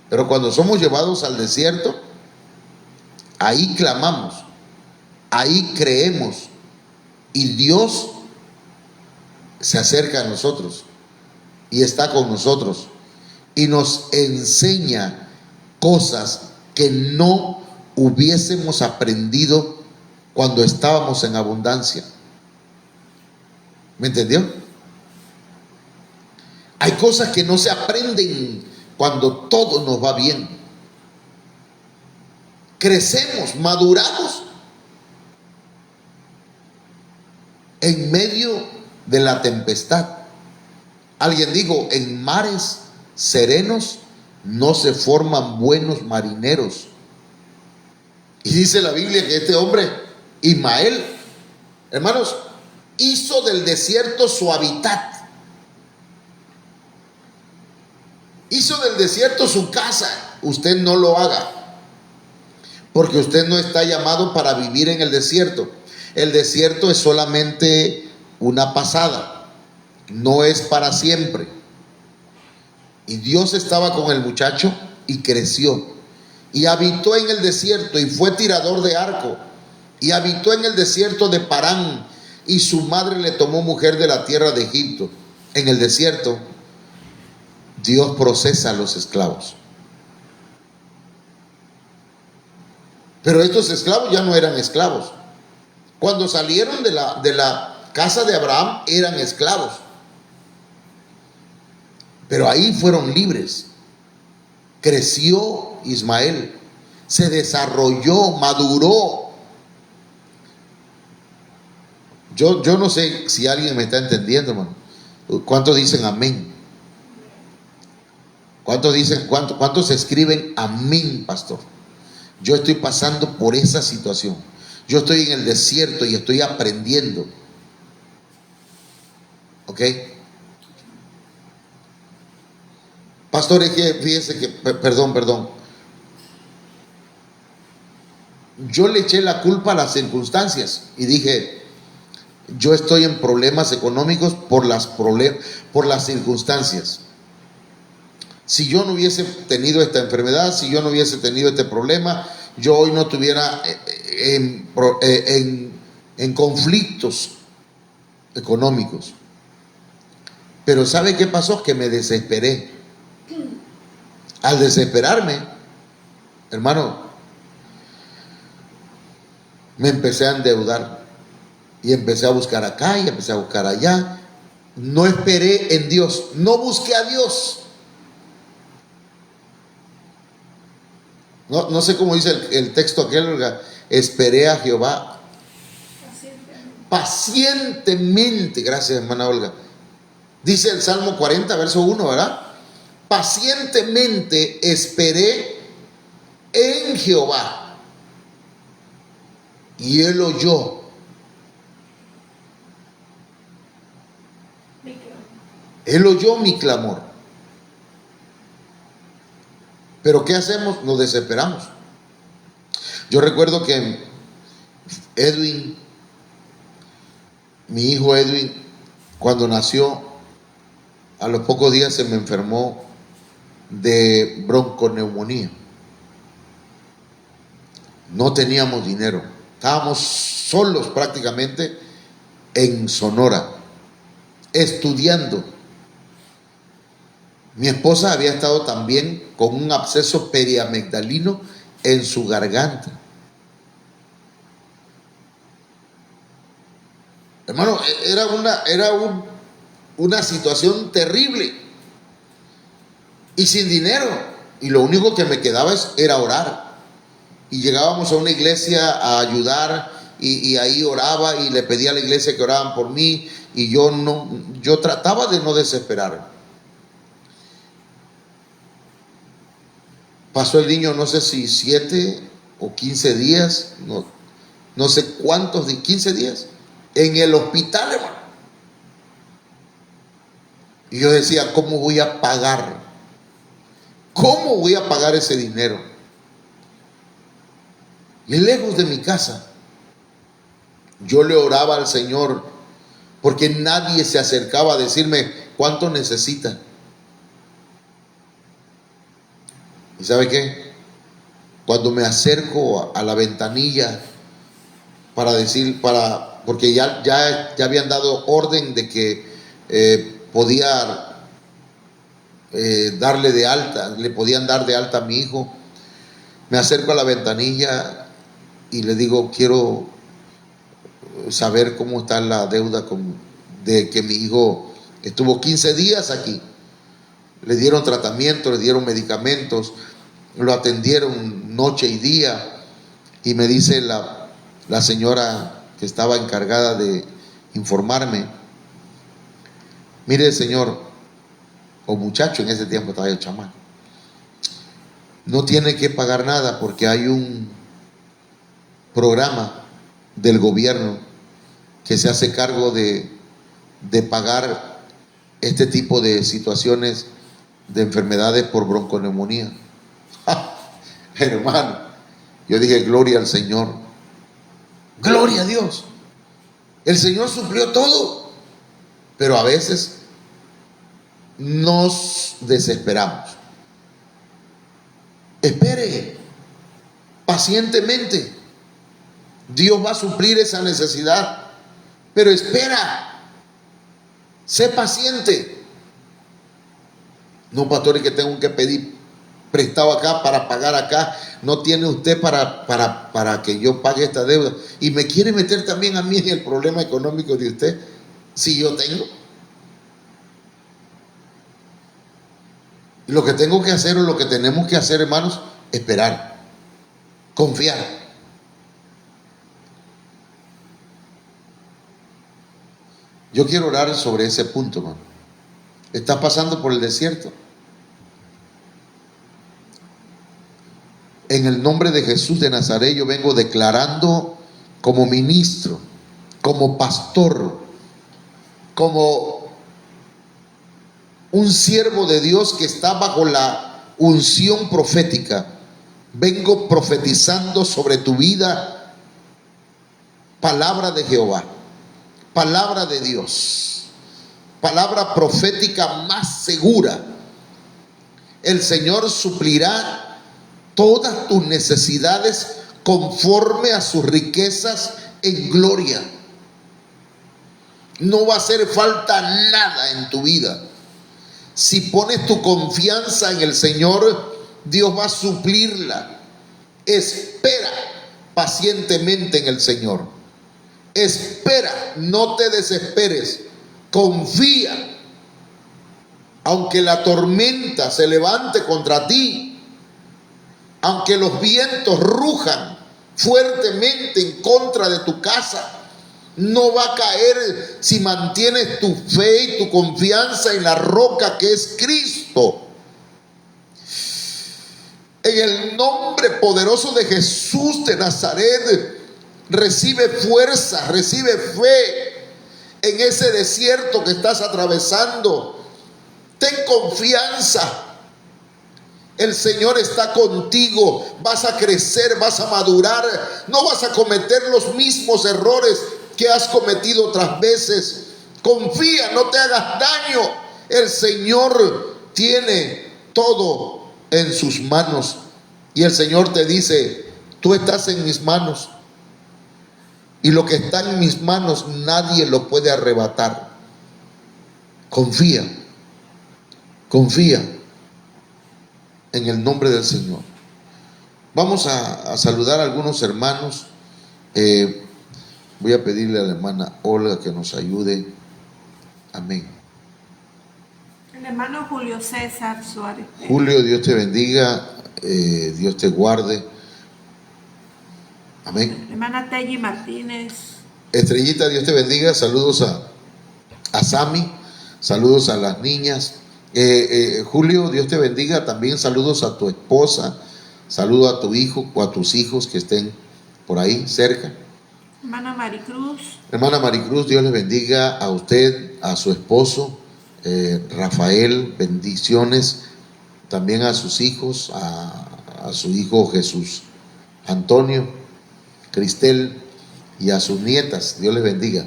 Pero cuando somos llevados al desierto, ahí clamamos, ahí creemos y Dios se acerca a nosotros y está con nosotros y nos enseña cosas que no hubiésemos aprendido cuando estábamos en abundancia. ¿Me entendió? Hay cosas que no se aprenden cuando todo nos va bien. Crecemos, maduramos en medio de la tempestad. Alguien dijo, en mares serenos no se forman buenos marineros. Y dice la Biblia que este hombre, Ismael, hermanos, hizo del desierto su hábitat. Hizo del desierto su casa. Usted no lo haga, porque usted no está llamado para vivir en el desierto. El desierto es solamente una pasada, no es para siempre. Y Dios estaba con el muchacho y creció y habitó en el desierto y fue tirador de arco y habitó en el desierto de Parán, y su madre le tomó mujer de la tierra de Egipto. En el desierto Dios procesa a los esclavos, pero estos esclavos ya no eran esclavos. Cuando salieron de la casa de Abraham eran esclavos, pero ahí fueron libres. Creció Ismael, se desarrolló, maduró. Yo no sé si alguien me está entendiendo, hermano. ¿Cuántos dicen amén? ¿Cuántos escriben amén, pastor? Yo estoy pasando por esa situación. Yo estoy en el desierto y estoy aprendiendo. ¿Ok? Pastor, es que fíjese que, perdón. Yo le eché la culpa a las circunstancias y dije, yo estoy en problemas económicos por las circunstancias. Si yo no hubiese tenido esta enfermedad, si yo no hubiese tenido este problema, yo hoy no estuviera en conflictos económicos. Pero ¿sabe qué pasó? Que me desesperé. Al desesperarme, hermano, me empecé a endeudar y empecé a buscar acá y empecé a buscar allá. No esperé en Dios, no busqué a Dios. No sé cómo dice el texto aquel, esperé a Jehová pacientemente. Gracias, hermana Olga. Dice el Salmo 40, verso 1, ¿verdad? Pacientemente esperé en Jehová y Él oyó. Él oyó mi clamor. Pero ¿qué hacemos? Nos desesperamos. Yo recuerdo que Edwin, mi hijo Edwin, cuando nació, a los pocos días se me enfermó de bronconeumonía. No teníamos dinero. Estábamos solos prácticamente en Sonora, estudiando. Mi esposa había estado también con un absceso periamigdalino en su garganta. Hermano, era una situación terrible y sin dinero. Y lo único que me quedaba era orar. Y llegábamos a una iglesia a ayudar y ahí oraba y le pedía a la iglesia que oraban por mí, y yo trataba de no desesperar. Pasó el niño, no sé si 7 o 15 días, no sé cuántos, 15 días, en el hospital, hermano. Y yo decía, ¿cómo voy a pagar? ¿Cómo voy a pagar ese dinero? Y lejos de mi casa, yo le oraba al Señor, porque nadie se acercaba a decirme cuánto necesita. ¿Y sabe qué? Cuando me acerco a la ventanilla para decir, porque ya habían dado orden de que podía darle de alta, le podían dar de alta a mi hijo. Me acerco a la ventanilla y le digo, quiero saber cómo está la deuda de que mi hijo estuvo 15 días aquí. Le dieron tratamiento, le dieron medicamentos, lo atendieron noche y día. Y me dice la señora que estaba encargada de informarme, mire señor, o muchacho, en ese tiempo estaba yo chamán, no tiene que pagar nada porque hay un programa del gobierno que se hace cargo de pagar este tipo de situaciones de enfermedades por bronconeumonía. Hermano, yo dije, gloria al Señor, gloria a Dios. El Señor suplió todo, pero a veces nos desesperamos. Espere pacientemente, Dios va a suplir esa necesidad, pero espera, sé paciente. No, pastor, es que tengo que pedir prestado acá para pagar acá. No tiene usted para que yo pague esta deuda. Y me quiere meter también a mí en el problema económico de usted, si yo tengo. Lo que tengo que hacer, o lo que tenemos que hacer, hermanos, esperar, confiar. Yo quiero orar sobre ese punto, hermano. ¿Estás pasando por el desierto? En el nombre de Jesús de Nazaret, yo vengo declarando como ministro, como pastor, como un siervo de Dios que está bajo la unción profética. Vengo profetizando sobre tu vida palabra de Jehová, palabra de Dios, palabra profética más segura. El Señor suplirá todas tus necesidades conforme a sus riquezas en gloria. No va a hacer falta nada en tu vida. Si pones tu confianza en el Señor, Dios va a suplirla. Espera pacientemente en el Señor. Espera, no te desesperes. Confía. Aunque la tormenta se levante contra ti, aunque los vientos rujan fuertemente en contra de tu casa, no va a caer si mantienes tu fe y tu confianza en la roca que es Cristo. En el nombre poderoso de Jesús de Nazaret, recibe fuerza, recibe fe en ese desierto que estás atravesando. Ten confianza. El Señor está contigo. Vas a crecer, vas a madurar. No vas a cometer los mismos errores que has cometido otras veces. Confía, no te hagas daño. El Señor tiene todo en sus manos. Y el Señor te dice, tú estás en mis manos. Y lo que está en mis manos nadie lo puede arrebatar. Confía. Confía en el nombre del Señor. Vamos a saludar a algunos hermanos. Voy a pedirle a la hermana Olga que nos ayude. Amén. El hermano Julio César Suárez. Julio, Dios te bendiga, Dios te guarde. Amén. Hermana Telly Martínez. Estrellita, Dios te bendiga. Saludos a Sami, saludos a las niñas, Julio, Dios te bendiga. También saludos a tu esposa, saludo a tu hijo o a tus hijos que estén por ahí cerca. Hermana Maricruz. Hermana Maricruz, Dios les bendiga a usted, a su esposo, Rafael, bendiciones. También a sus hijos, a su hijo Jesús Antonio, Cristel y a sus nietas. Dios les bendiga.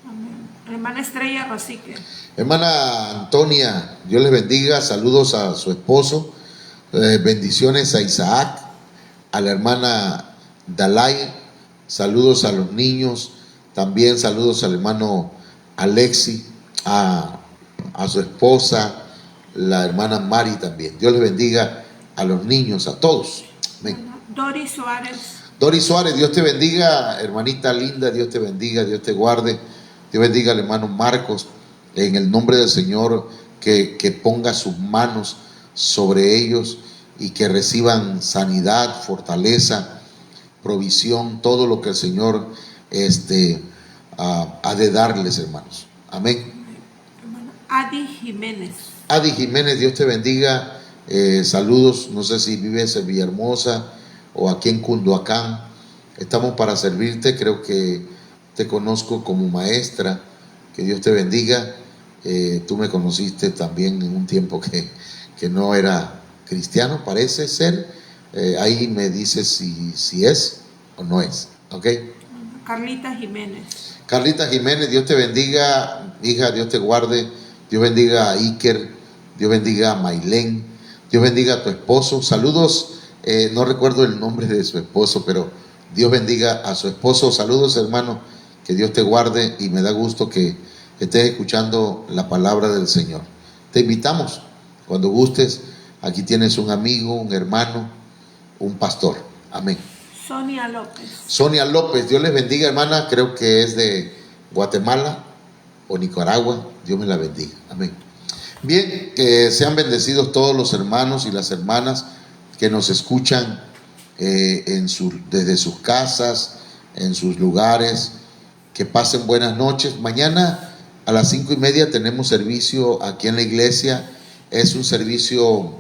Amén. Hermana Estrella Rosique. Hermana Antonia, Dios les bendiga. Saludos a su esposo. Bendiciones a Isaac, a la hermana Dalai. Saludos a los niños. También saludos al hermano Alexi, a su esposa, la hermana Mari también. Dios les bendiga a los niños, a todos. Amén. Doris Suárez. Doris Suárez, Dios te bendiga, hermanita linda, Dios te bendiga, Dios te guarde. Dios bendiga al hermano Marcos, en el nombre del Señor, que ponga sus manos sobre ellos y que reciban sanidad, fortaleza, provisión, todo lo que el Señor ha de darles, hermanos. Amén. Hermana Adi Jiménez. Adi Jiménez, Dios te bendiga. Saludos, no sé si vives en Villahermosa o aquí en Cunduacán. Estamos para servirte, creo que te conozco como maestra. Que Dios te bendiga. Tú me conociste también en un tiempo que no era cristiano, parece ser. Ahí me dices si es o no es. ¿Ok? Carlita Jiménez. Carlita Jiménez, Dios te bendiga, hija, Dios te guarde. Dios bendiga a Iker, Dios bendiga a Mailén, Dios bendiga a tu esposo. Saludos, no recuerdo el nombre de su esposo, pero Dios bendiga a su esposo. Saludos, hermano, que Dios te guarde y me da gusto que estés escuchando la palabra del Señor. Te invitamos, cuando gustes, aquí tienes un amigo, un hermano, un pastor. Amén. Sonia López. Sonia López, Dios les bendiga, hermana, creo que es de Guatemala o Nicaragua. Dios me la bendiga. Amén. Bien, que sean bendecidos todos los hermanos y las hermanas que nos escuchan desde sus casas, en sus lugares. Que pasen buenas noches. Mañana a las 5:30 tenemos servicio aquí en la iglesia. Es un servicio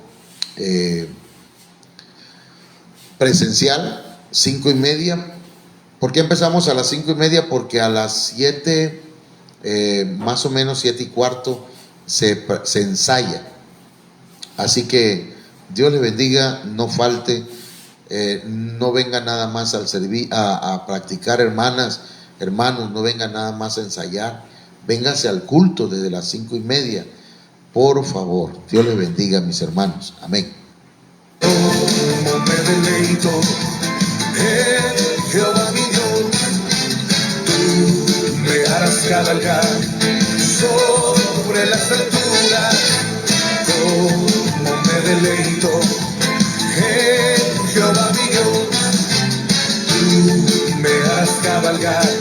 presencial, 5:30. ¿Por qué empezamos a las 5:30? Porque a las 7, más o menos 7:15, se ensaya. Así que Dios les bendiga, no falte, no vengan nada más a practicar, hermanas, hermanos, no vengan nada más a ensayar, vénganse al culto desde las 5:30, por favor. Dios les bendiga, mis hermanos. Amén. Como me deleito en Jehová mi Dios, tú me harás cabalgar sobre las alturas. Como me deleito en Jehová mi Dios, tú me harás cabalgar